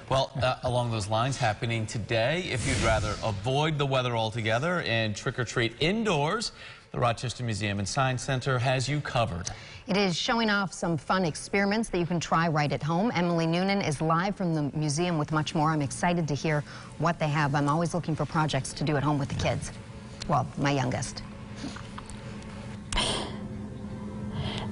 Well, along those lines, happening today, if you'd rather avoid the weather altogether and trick-or-treat indoors, the Rochester Museum and Science Center has you covered. It is showing off some fun experiments that you can try right at home. Emily Noonan is live from the museum with much more. I'm excited to hear what they have. I'm always looking for projects to do at home with the kids. Well, my youngest.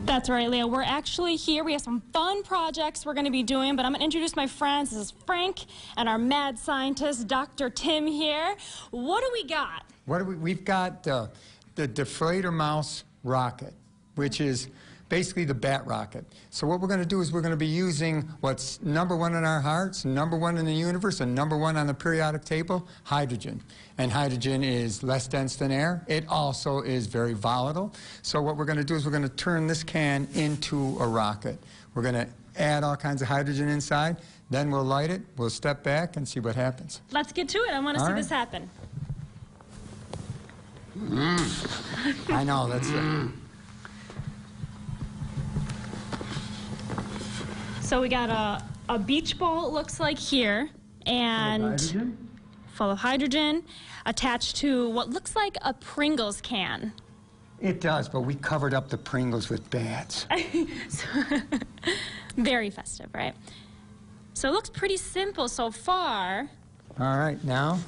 That's right, Leah. We're actually here. We have some fun projects we're going to be doing, but I'm going to introduce my friends. This is Frank and our mad scientist, Dr. Tim here. What do we got? We've got the deflator mouse rocket, which is basically the bat rocket. So what we're going to do is we're going to be using what's #1 in our hearts, #1 in the universe, and #1 on the periodic table, hydrogen. And hydrogen is less dense than air. It also is very volatile. So what we're going to do is we're going to turn this can into a rocket. We're going to add all kinds of hydrogen inside. Then we'll light it. We'll step back and see what happens. Let's get to it. I want to see this happen. I know, that's it. So we got a beach ball, it looks like here, and full of hydrogen attached to what looks like a Pringles can. It does, but we covered up the Pringles with bats. Very festive, right? So it looks pretty simple so far. All right, now.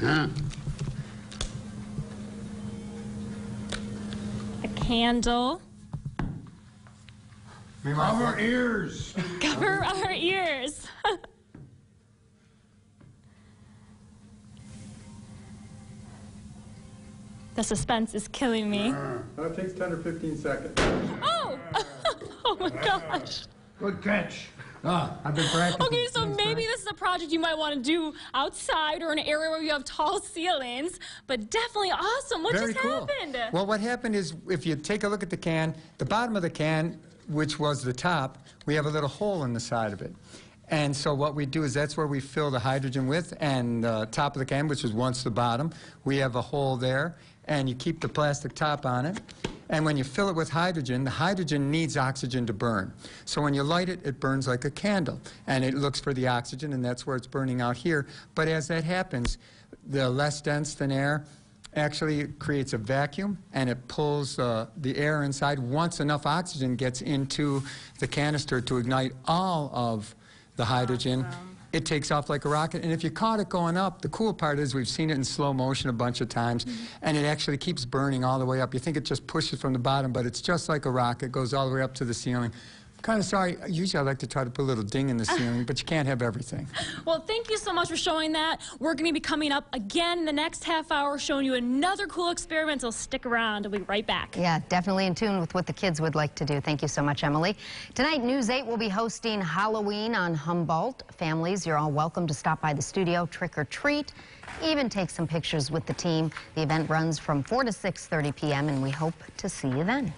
A candle. Cover ears. Cover our ears. The suspense is killing me. It takes 10 or 15 seconds. Oh! Oh my gosh. Good catch. I've been practicing. Okay, so maybe this is a project you might want to do outside or in an area where you have tall ceilings, but definitely awesome. What just happened? Well, what happened is, if you take a look at the can, the bottom of the can, which was the top, we have a little hole in the side of it. And so what we do is that's where we fill the hydrogen with, and the top of the can, which was once the bottom, we have a hole there, and you keep the plastic top on it. And when you fill it with hydrogen, the hydrogen needs oxygen to burn. So when you light it, it burns like a candle. And it looks for the oxygen, and that's where it's burning out here. But as that happens, the less dense than air actually creates a vacuum, and it pulls the air inside. Once enough oxygen gets into the canister to ignite all of the hydrogen, it takes off like a rocket. And if you caught it going up, the cool part is we've seen it in slow motion a bunch of times, and it actually keeps burning all the way up. You think it just pushes from the bottom, but it's just like a rocket, goes all the way up to the ceiling. Kind of sorry, usually I like to try to put a little ding in the ceiling, but you can't have everything. Well, thank you so much for showing that. We're going to be coming up again in the next half hour, showing you another cool experiment, so stick around. We'll be right back. Yeah, definitely in tune with what the kids would like to do. Thank you so much, Emily. Tonight, News 8 will be hosting Halloween on Humboldt. Families, you're all welcome to stop by the studio, trick or treat, even take some pictures with the team. The event runs from 4 to 6:30 p.m., and we hope to see you then.